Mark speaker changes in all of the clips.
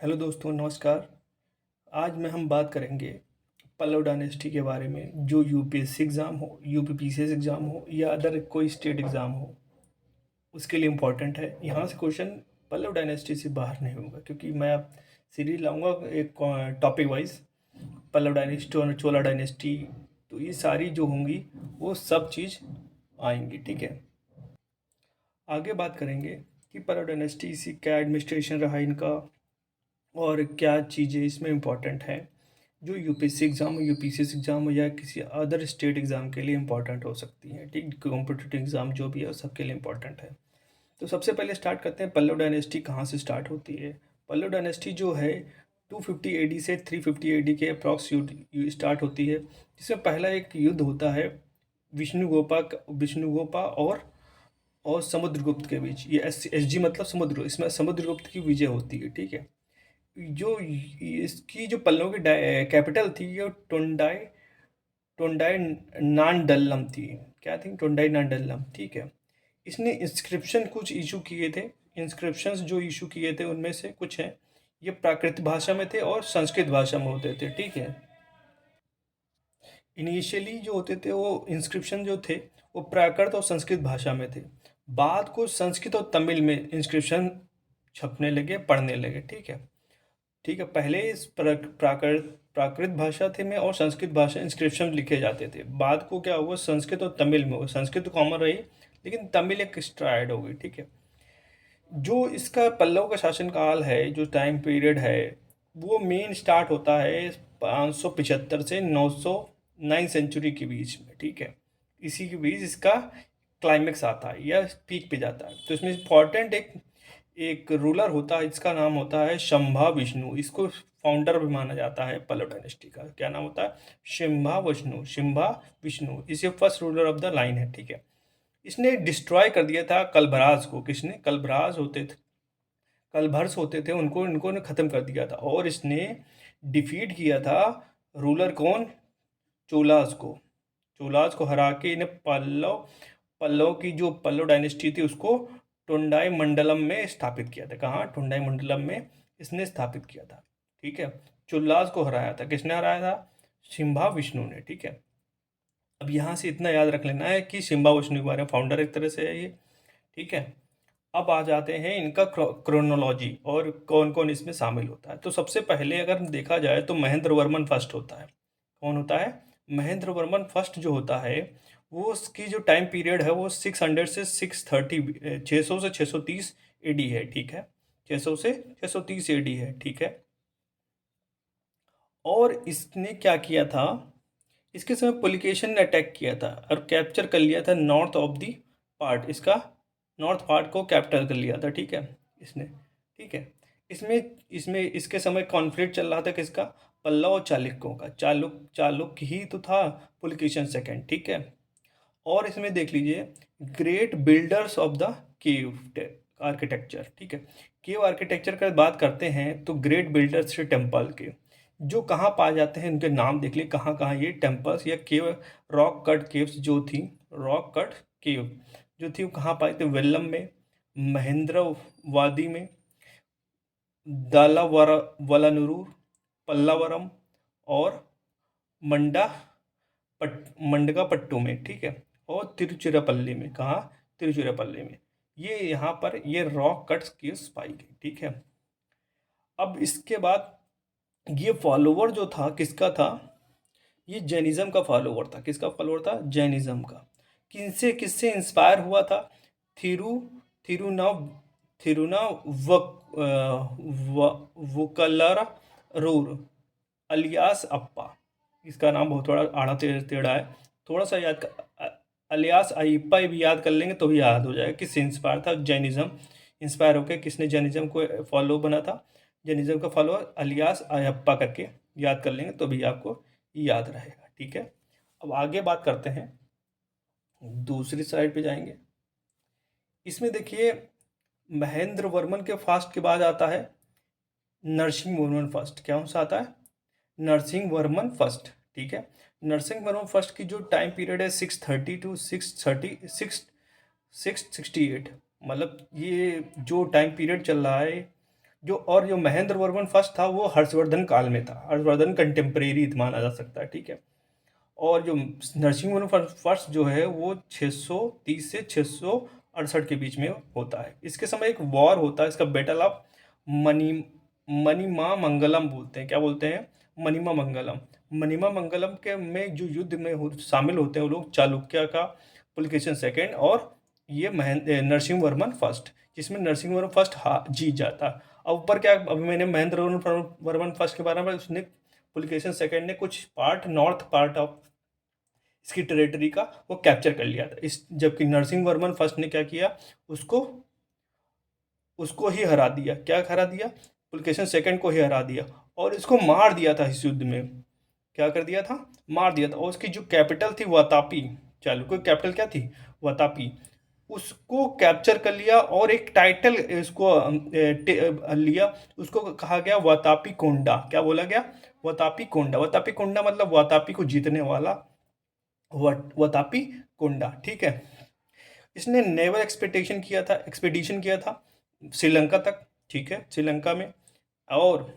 Speaker 1: Hello दोस्तों, नमस्कार। आज में हम बात करेंगे पल्लव डायनेस्टी के बारे में। जो यूपीएससी एग्ज़ाम हो, यूपीपीसीएस एग्ज़ाम हो या अदर कोई स्टेट एग्ज़ाम हो, उसके लिए इम्पोर्टेंट है। यहाँ से क्वेश्चन पल्लव डायनेस्टी से बाहर नहीं होगा, क्योंकि मैं अब सीरीज लाऊंगा एक टॉपिक वाइज। पल्लव डायनेस्टी और चोला डायनेस्टी, तो ये सारी जो होंगी वो सब चीज़ आएंगी। ठीक है, आगे बात करेंगे कि पल्लव डायनेस्टी से क्या एडमिनिस्ट्रेशन रहा इनका और क्या चीज़ें इसमें इम्पोर्टेंट हैं जो यूपीएससी एग्ज़ाम, यूपीसीएस एग्ज़ाम या किसी अदर स्टेट एग्ज़ाम के लिए इम्पोर्टेंट हो सकती हैं। ठीक, कॉम्पिटिटिव एग्ज़ाम जो भी है सबके लिए इम्पोर्टेंट है। तो सबसे पहले स्टार्ट करते हैं, पल्लव डायनेस्टी कहाँ से स्टार्ट होती है। पल्लव डायनेस्टी जो है 250 एडी से 350 एडी के अप्रॉक्स स्टार्ट होती है, जिसमें पहला एक युद्ध होता है विष्णुगोपा और समुद्रगुप्त के बीच। ये एस जी मतलब समुद्र, इसमें समुद्रगुप्त की विजय होती है। ठीक है, जो इसकी जो पल्लव की कैपिटल थी, ये टोंडाई टोंडाई नांडल्लम थी। क्या थी? टोंडाई नांडल्लम। ठीक है, इसने इंस्क्रिप्शन कुछ इशू किए थे। इंस्क्रिप्शंस जो इशू किए थे उनमें से कुछ हैं, ये प्राकृत भाषा में थे और संस्कृत भाषा में होते थे। ठीक है, इनिशियली जो होते थे वो इंस्क्रिप्शन जो थे वो प्राकृत और संस्कृत भाषा में थे। बाद को संस्कृत और तमिल में इंस्क्रिप्शन छपने लगे, पढ़ने लगे। ठीक है, ठीक है, पहले इस प्राकृत प्राकृत भाषा थे में और संस्कृत भाषा इंस्क्रिप्शन लिखे जाते थे। बाद को क्या हुआ, संस्कृत और तमिल में हुआ। संस्कृत कॉमन रही, लेकिन तमिल एक एक्स्ट्रा ऐड हो गई। ठीक है, जो इसका पल्लव का शासन काल है, जो टाइम पीरियड है, वो मेन स्टार्ट होता है 575 से 909 सेंचुरी के बीच में। ठीक है, इसी के बीच इसका क्लाइमेक्स आता है या पीक पे जाता है। तो इसमें इम्पॉर्टेंट एक एक रूलर होता है, इसका नाम होता है शंभा विष्णु। इसको फाउंडर भी माना जाता है पल्लव डायनेस्टी का। क्या नाम होता है? शिम्भा विष्णु इसे first ruler of the line है। ठीक है, इसने डिस्ट्रॉय कर दिया था कलभराज को। किसने? कलभराज होते थे, कलभर्स होते थे, उनको इनको ने खत्म कर दिया था। और इसने डिफीट किया था रूलर कौन? चोलास को। चोलास को हरा के इन्हें पल्लव पल्लव की जो पल्लव डायनेस्टी थी उसको टोंडाई मंडलम में स्थापित किया था। कहाँ? टोंडाई मंडलम में इसने स्थापित किया था। ठीक है, चुल्लास को हराया था। किसने हराया था? शिम्भा विष्णु ने। ठीक है, अब यहाँ से इतना याद रख लेना है कि शिम्भा विष्णु के बारे में, फाउंडर एक तरह से है ये। ठीक है, अब आ जाते हैं इनका क्रोनोलॉजी और कौन कौन इसमें शामिल होता है। तो सबसे पहले अगर देखा जाए तो महेंद्र वर्मन फर्स्ट होता है। कौन होता है? महेंद्र वर्मन फर्स्ट जो होता है, वो उसकी जो टाइम पीरियड है वो 600 से 630, 600 से 630 एडी है। ठीक है, 600 से 630 एडी है। ठीक है, और इसने क्या किया था, इसके समय पुलिकेशन ने अटैक किया था और कैप्चर कर लिया था नॉर्थ ऑफ दी पार्ट। इसका नॉर्थ पार्ट को कैप्चर कर लिया था। ठीक है, इसने। ठीक है, इसमें इसमें इसके समय कॉन्फ्लिक्ट चल रहा था किसका? पल्लव और चालुक्यों का। चालुक्य ही तो था पुलिकेशन सेकंड। ठीक है, और इसमें देख लीजिए great builders of the cave architecture. ठीक है, केव आर्किटेक्चर का बात करते हैं तो ग्रेट बिल्डर्स से टेम्पल के जो कहाँ पाए जाते हैं उनके नाम देख लिए, कहाँ कहाँ ये टेम्पल्स या केव, रॉक कट केव्स जो थी, रॉक कट केव जो थी वो कहाँ पाए थे? वेल्लम में, महेंद्र वादी में, दालावलानुरू, पल्लावरम और मंडा मंडगापट्टू में। ठीक है, और तिरुचिरापल्ली में। कहाँ? तिरुचिरापल्ली में। ये यहाँ पर ये रॉक कट्स केव्स पाई गई। ठीक है, अब इसके बाद ये फॉलोवर जो था किसका था? ये जैनिज्म का फॉलोवर था। किसका फॉलोवर था? जैनिज्म का। किनसे किससे इंस्पायर हुआ था? थिरु थिरुनाव थिरुनावुकलर रूर अलियास अप्पा। इसका नाम बहुत थोड़ा आड़ा टेढ़ा है, थोड़ा सा याद अलियास अयप्पा भी याद कर लेंगे तो भी याद हो जाएगा किससे इंस्पायर था। जैनिज्म इंस्पायर होकर किसने जैनिज्म को फॉलो बना था? जैनिज्म का फॉलोअर अलियास अयप्पा करके याद कर लेंगे तो भी आपको याद रहेगा। ठीक है, अब आगे बात करते हैं, दूसरी साइड पे जाएंगे। इसमें देखिए महेंद्र वर्मन के फास्ट के बाद आता है नरसिंह वर्मन फर्स्ट। क्या सा आता है? नरसिंह वर्मन फर्स्ट। ठीक है, नरसिंह वर्मन फर्स्ट की जो टाइम पीरियड है 630 टू 668, मतलब ये जो टाइम पीरियड चल रहा है जो महेंद्र वर्मन फर्स्ट था वो हर्षवर्धन काल में था, हर्षवर्धन कंटेम्प्रेरी माना जा सकता है, ठीक है। और जो नरसिंह वर्मन फर्स्ट जो है वो 630 से 668 के बीच में होता है। इसके समय एक वॉर होता है, इसका बैटल ऑफ मनी मनीमा मंगलम बोलते हैं, क्या बोलते हैं, मनीमा मंगलम। मनीमा मंगलम के में जो युद्ध में शामिल होते हैं वो लोग चालुक्य का पुलकेशन सेकेंड और ये नरसिंह वर्मन फर्स्ट, जिसमें नरसिंह वर्मन फर्स्ट जीत जाता। अब ऊपर क्या, अभी मैंने महेंद्र वर्मन फर्स्ट के बारे में, उसने पुलकेशन सेकेंड ने कुछ पार्ट, नॉर्थ पार्ट ऑफ इसकी टेरिटरी का वो कैप्चर कर लिया था। इस जबकि नरसिंह वर्मन फर्स्ट ने क्या किया, उसको उसको ही हरा दिया। क्या हरा दिया, पुलकेशन सेकंड को ही हरा दिया और इसको मार दिया था इस युद्ध में। क्या कर दिया था, मार दिया था। और उसकी जो कैपिटल थी वातापी, चालुक्य की कैपिटल क्या थी, वातापी, उसको कैप्चर कर लिया और एक टाइटल इसको लिया, उसको कहा गया वातापी कोंडा। क्या बोला गया, वातापी कोंडा। वातापी कोंडा मतलब वातापी को जीतने वाला, वातापी कोंडा, ठीक है। इसने नेवल एक्सपेडिशन किया था श्रीलंका तक, ठीक है, श्रीलंका में। और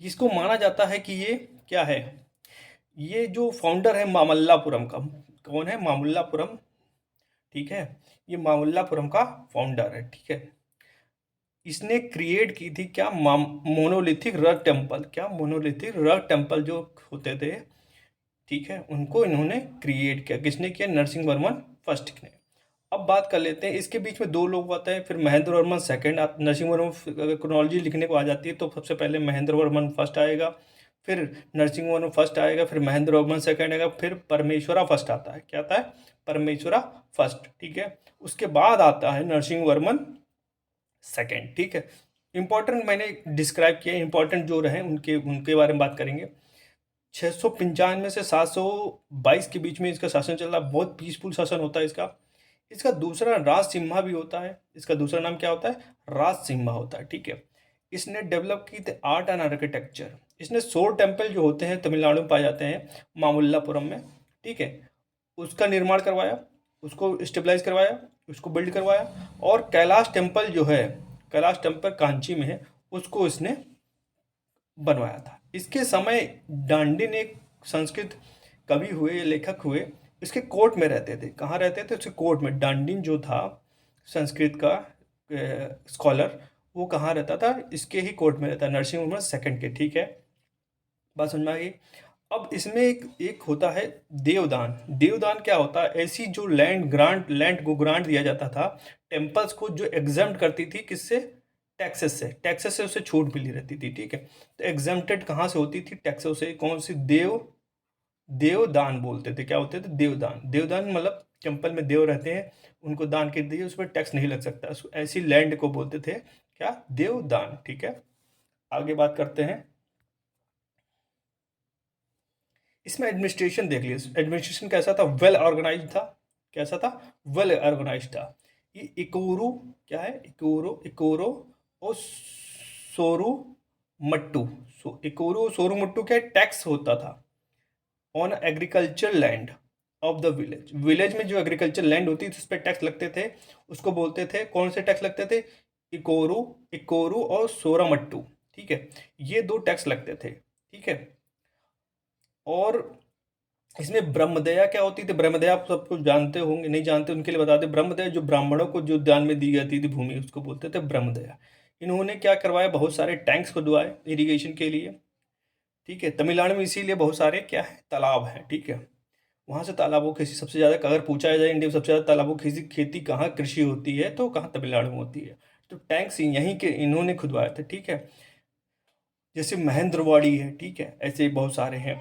Speaker 1: जिसको माना जाता है कि ये क्या है, ये जो फाउंडर है मामल्लापुरम का, कौन है, मामल्लापुरम, ठीक है, ये मामल्लापुरम का फाउंडर है, ठीक है। इसने क्रिएट की थी क्या, मोनोलिथिक रॉक टेम्पल। क्या, मोनोलिथिक रॉक टेम्पल जो होते थे, ठीक है, उनको इन्होंने क्रिएट किया। किसने किया, नरसिंह वर्मन फर्स्ट ने। अब बात कर लेते हैं, इसके बीच में दो लोग आते हैं, फिर महेंद्र वर्मन सेकंड, नरसिंह वर्मन क्रोनोलॉजी लिखने को आ जाती है तो सबसे पहले महेंद्र वर्मन फर्स्ट आएगा, फिर नरसिंह वर्मन फर्स्ट आएगा, फिर महेंद्र वर्मन सेकंड आएगा, फिर परमेश्वरा फर्स्ट आता है। क्या आता है, परमेश्वरा फर्स्ट, ठीक है। उसके बाद आता है नरसिंह वर्मन सेकंड, ठीक है। इंपॉर्टेंट मैंने डिस्क्राइब किया, इंपॉर्टेंट जो रहे उनके उनके बारे में बात करेंगे। 695 से 722 के बीच में इसका शासन चल रहा, बहुत पीसफुल शासन होता है इसका। इसका दूसरा राज सिम्हा भी होता है, इसका दूसरा नाम क्या होता है, राज सिम्हा होता है, ठीक है। इसने डेवलप की थी आर्ट एंड आर्किटेक्चर। इसने 100 टेम्पल जो होते हैं तमिलनाडु में पाए जाते हैं, मामल्लापुरम में, ठीक है, उसका निर्माण करवाया, उसको स्टेबलाइज करवाया, उसको बिल्ड करवाया। और कैलाश टेम्पल जो है, कैलाश टेम्पल कांची में है, उसको इसने बनवाया था। इसके समय डांडिन एक संस्कृत कवि हुए, लेखक हुए, इसके कोर्ट में रहते थे। कहाँ रहते थे, उसके कोर्ट में। डांडिन जो था संस्कृत का स्कॉलर, वो कहाँ रहता था, इसके ही कोर्ट में रहता, नरसिंह वर्मन सेकंड के, ठीक है। बात समझ में आ गई। अब इसमें एक होता है देवदान। देवदान क्या होता है, ऐसी जो लैंड को ग्रांट दिया जाता था टेम्पल्स को, जो एग्जाम्प्ट करती थी किससे, टैक्सेस से उसे छूट मिली रहती थी, ठीक है। तो एग्जाम्प्टेड कहाँ से होती थी, टैक्सेस से। कौन सी, देवदान बोलते थे। क्या होते थे, देवदान। देवदान मतलब टेम्पल में देव रहते हैं, उनको दान कर दिए, उस पर टैक्स नहीं लग सकता, ऐसी लैंड को बोलते थे क्या, देवदान, ठीक है। आगे बात करते हैं, इसमें एडमिनिस्ट्रेशन देख लीजिए। एडमिनिस्ट्रेशन कैसा था, वेल ऑर्गेनाइज था। कैसा था, वेल ऑर्गेनाइज था। ये इकोरू क्या है, इकोरो और सोरू मट्टू। इकोरू सोरू मट्टू क्या, टैक्स होता था on agriculture land of the village. Village में जो एग्रीकल्चर लैंड होती थी उस पर टैक्स लगते थे, उसको बोलते थे, कौन से टैक्स लगते थे, इकोरू और सोरामट्टू, ठीक है, ये दो टैक्स लगते थे, ठीक है। और इसमें ब्रह्मदया क्या होती थी, ब्रह्मदया आप सब कुछ जानते होंगे, नहीं जानते उनके लिए बता दें। ब्रह्मदया जो ब्राह्मणों को जो दान में दी जाती थी भूमि, उसको बोलते थे ब्रह्मदया। इन्होंने क्या करवाया, बहुत सारे टैंक्स खुदवाए इरिगेशन के लिए, ठीक है। तमिलनाडु में इसीलिए बहुत सारे क्या है, तालाब हैं, ठीक है। वहाँ से तालाबों की सबसे ज़्यादा, अगर पूछा जाए इंडिया में सबसे ज़्यादा तालाबों की खेती कहाँ कृषि होती है, तो कहाँ, तमिलनाडु में होती है। तो टैंक्स यहीं के इन्होंने खुदवाए थे, ठीक है। जैसे महेंद्रवाड़ी है, ठीक है, ऐसे बहुत सारे हैं।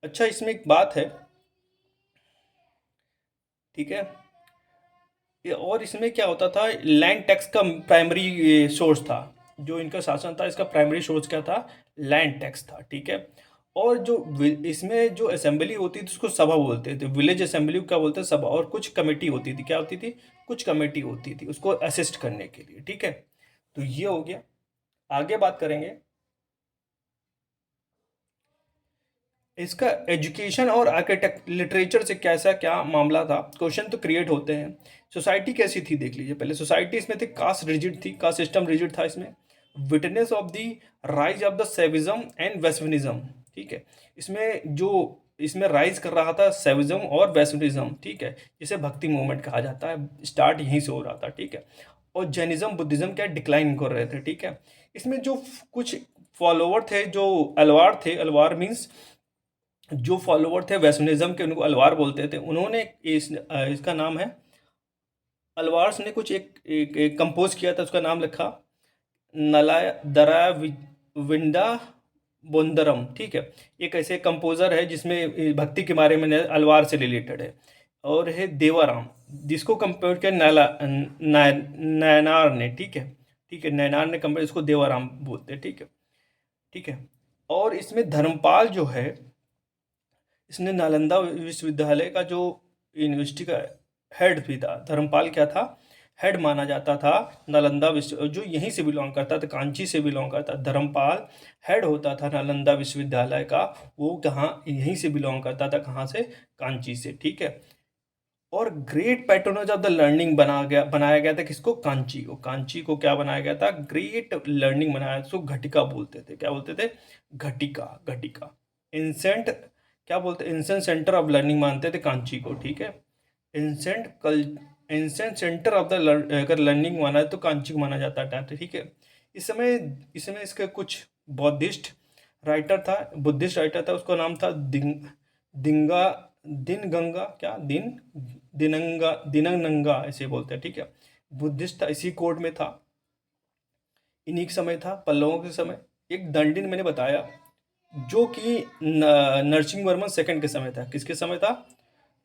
Speaker 1: अच्छा, इसमें एक बात है, ठीक है, और इसमें क्या होता था, लैंड टैक्स का प्राइमरी सोर्स था, जो इनका शासन था इसका प्राइमरी सोर्स क्या था, लैंड टैक्स था, ठीक है। और जो इसमें जो असेंबली होती थी उसको सभा बोलते थे, विलेज असेंबली को क्या बोलते हैं, सभा। और कुछ कमेटी होती थी, क्या होती थी, कुछ कमेटी होती थी उसको असिस्ट करने के लिए, ठीक है। तो ये हो गया। आगे बात करेंगे, इसका एजुकेशन और आर्किटेक्ट लिटरेचर से कैसा क्या मामला था। क्वेश्चन तो क्रिएट होते हैं। सोसाइटी कैसी थी देख लीजिए पहले। सोसाइटी इसमें थी, कास्ट रिजिड थी, कास्ट सिस्टम रिजिड था इसमें। Witness of the rise of the Shaivism and Vaishnavism. ठीक है, इसमें राइज कर रहा था सेविज्म और वैस्विनिज्म। ठीक है, जिसे भक्ति मूवमेंट कहा जाता है, स्टार्ट यहीं से हो रहा था। ठीक है, और जैनिज्म बुद्धिज्म क्या डिक्लाइन कर रहे थे। ठीक है, इसमें जो कुछ फॉलोवर थे, जो अलवार थे, अलवार मीन्स जो फॉलोवर थे वैष्णविज्म के, उनको अलवार बोलते थे, उन्होंने इसका नाम है अलवार्स ने कुछ एक कंपोज किया था, उसका नाम लिखा नलाय दरा विंडा बोंदरम। ठीक है, एक ऐसे कंपोजर है जिसमें भक्ति के बारे में अलवार से रिलेटेड है। और है देवाराम, जिसको कंपेयर किया नयनार ने। ठीक है, ठीक है, नयनार ने कंपेयर, इसको देवाराम बोलते हैं। ठीक है, ठीक है। और इसमें धर्मपाल जो है, इसने नालंदा विश्वविद्यालय का जो यूनिवर्सिटी का हेड भी था। धर्मपाल क्या था? हेड माना जाता था नालंदा विश्व, जो यहीं से बिलोंग करता था, कांची से बिलोंग करता। धर्मपाल हेड होता था नालंदा विश्वविद्यालय का। वो कहाँ, यहीं से बिलोंग करता था, कहाँ से? कांची से। ठीक है, और ग्रेट पैट्रोनज ऑफ द लर्निंग बनाया गया था किसको? कांची को। कांची को क्या बनाया गया था? ग्रेट लर्निंग बनाया, उसको घटिका बोलते थे। क्या बोलते थे? घटिका, घटिका। इंसेंट क्या बोलते? इंसेंट सेंटर ऑफ लर्निंग मानते थे कांची को। ठीक है, इंसेंट सेंटर ऑफ द अगर लर्निंग माना है तो कांची को माना जाता है। ठीक है, इसमें इसके कुछ बौद्धिस्ट राइटर था, बुद्धिस्ट राइटर था, उसका नाम था दिंगा दिन गंगा, क्या दिनंगा ऐसे बोलते हैं। ठीक है, बुद्धिस्ट था, इसी कोड में था, इन्हीं के समय था, पल्लवों के समय। एक दंडिन मैंने बताया, जो कि नरसिंह वर्मन सेकंड के समय था। किसके समय था?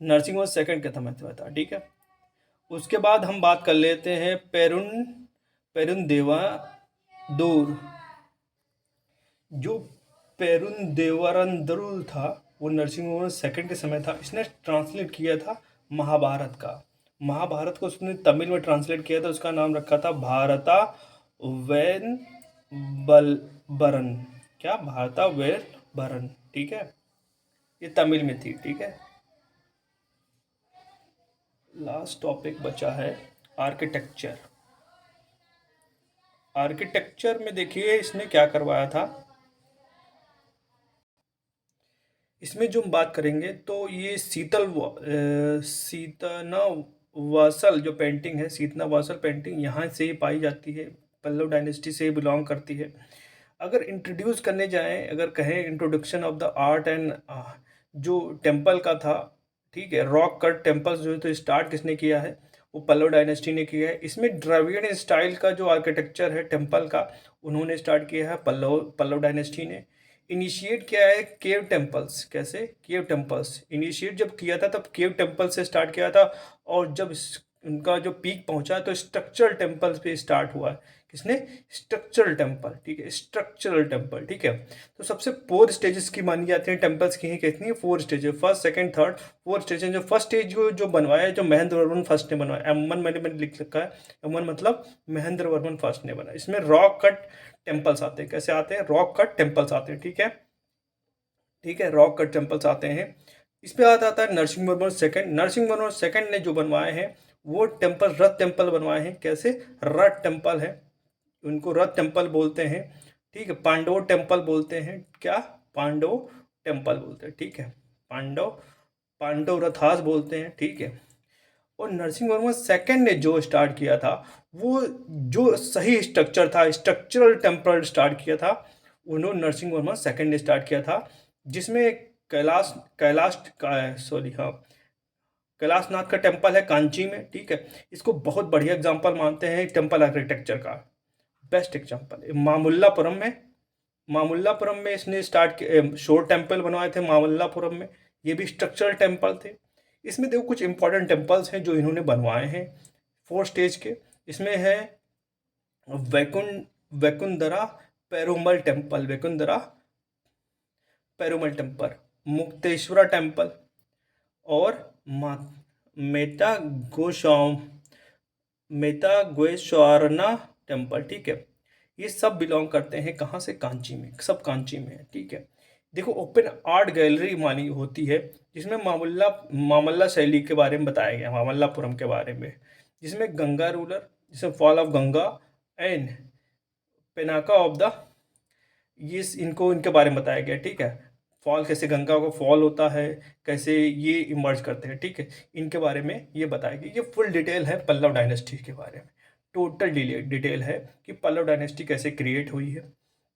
Speaker 1: नरसिंह वर्मन सेकंड के समय था। ठीक है, उसके बाद हम बात कर लेते हैं पेरुन देवा दूर। जो पेरुन देवरंदरुल था, वो नरसिंह सेकंड के समय था। इसने ट्रांसलेट किया था महाभारत का। महाभारत को उसने तमिल में ट्रांसलेट किया था, उसका नाम रखा था भारता वैन बरन। क्या? भारता वैन बरन। ठीक है, ये तमिल में थी। ठीक है, लास्ट टॉपिक बचा है आर्किटेक्चर। आर्किटेक्चर में देखिए इसने क्या करवाया था। इसमें जो हम बात करेंगे तो ये सीतना वासल जो पेंटिंग है, सीतना वासल पेंटिंग यहाँ से ही पाई जाती है, पल्लव डायनेस्टी से बिलोंग करती है। अगर इंट्रोड्यूस करने जाएं, अगर कहें introduction of the art and जो टेम्पल का था, ठीक है, रॉक कट टेम्पल्स जो है, तो स्टार्ट किसने किया है? वो पल्लव डायनेस्टी ने किया है। इसमें द्रविडियन स्टाइल का जो आर्किटेक्चर है टेम्पल का, उन्होंने स्टार्ट किया है पल्लव डायनेस्टी ने। इनिशिएट किया है केव टेम्पल्स। कैसे? केव टेम्पल्स इनिशिएट जब किया था तब केव टेम्पल से स्टार्ट किया था, और जब उनका जो पीक पहुंचा तो स्ट्रक्चरल टेम्पल्स पे स्टार्ट हुआ है। किसने? Structural temple. ठीक है, स्ट्रक्चरल टेम्पल। ठीक है, तो सबसे 4 स्टेजेस की मानी जाती है टेम्पल्स की, कितनी है? 4 stages, first second third 4 stage. जो फर्स्ट स्टेज जो बनवाया है, जो महेंद्र वर्मन फर्स्ट ने बनवाया, M1 मैंने लिख रखा है, M1 मतलब महेंद्र वर्मन फर्स्ट ने बनाया। इसमें रॉक कट टेम्पल्स आते हैं। कैसे आते हैं? रॉक कट टेम्पल्स आते हैं। ठीक है, ठीक है, रॉक कट टेम्पल्स आते हैं। इस पे आता है नरसिंह वर्मन सेकंड। नरसिंह वर्मन सेकंड ने जो बनवाए हैं वो टेम्पल रथ टेम्पल बनवाए हैं। कैसे? रथ टेम्पल है, उनको रथ टेम्पल बोलते हैं। ठीक है, पांडव टेम्पल बोलते हैं। क्या? पांडव टेम्पल बोलते हैं। ठीक है, पांडव रथास बोलते हैं। ठीक है, और नरसिंह वर्मा सेकंड ने जो स्टार्ट किया था, वो जो सही स्ट्रक्चर था, स्ट्रक्चरल टेम्पल स्टार्ट किया था, उन्होंने नरसिंह वर्मा सेकंड ने स्टार्ट किया था, जिसमें कैलाश सॉरी हाँ, कैलाशनाथ का टेम्पल है कांची में। ठीक है, इसको बहुत बढ़िया एग्जांपल मानते हैं टेम्पल आर्किटेक्चर का, बेस्ट एग्जांपल। मामल्लापुरम में इसने स्टार्ट किया, शोर टेम्पल बनवाए थे मामल्लापुरम में, ये भी स्ट्रक्चरल टेम्पल थे। इसमें देखो कुछ इंपॉर्टेंट टेम्पल्स हैं जो इन्होंने बनवाए हैं 4 स्टेज के। इसमें है वैकुंदरा पेरुमल टेम्पल, मुक्तेश्वरा टेम्पल, और मेता गोस्वाम मेता गोस्वारना टेम्पल। ठीक है, ये सब बिलोंग करते हैं कहाँ से? कांची में, सब कांची में है। ठीक है, देखो ओपन आर्ट गैलरी मानी होती है, जिसमें मामल्ला शैली के बारे में बताया गया, मामल्लापुरम के बारे में, जिसमें गंगा रूलर, जिसमें फॉल ऑफ गंगा एंड पेनाका ऑफ द, ये इनको इनके बारे में बताया गया, ठीक है। फॉल कैसे गंगा का फॉल होता है, कैसे ये इमर्ज करते हैं, ठीक है, इनके बारे में ये बताया गया। ये फुल डिटेल है पल्लव डायनेस्टी के बारे में, टोटल डिटेल है कि पल्लव डायनेस्टी कैसे क्रिएट हुई है,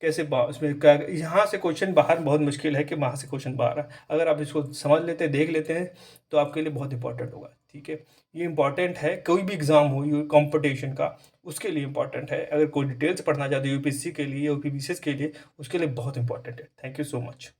Speaker 1: कैसे उसमें क्या, यहाँ से क्वेश्चन बाहर बहुत मुश्किल है कि वहाँ से क्वेश्चन बाहर है। अगर आप इसको समझ लेते हैं, देख लेते हैं, तो आपके लिए बहुत इंपॉर्टेंट होगा, ठीक है। ये इंपॉर्टेंट है, कोई भी एग्जाम हो कंपटीशन का, उसके लिए इंपॉर्टेंट है। अगर कोई डिटेल्स पढ़ना चाहते हो यूपीएससी के लिए, यूपीपीसीएस के लिए, उसके लिए बहुत इंपॉर्टेंट है। Thank you so much.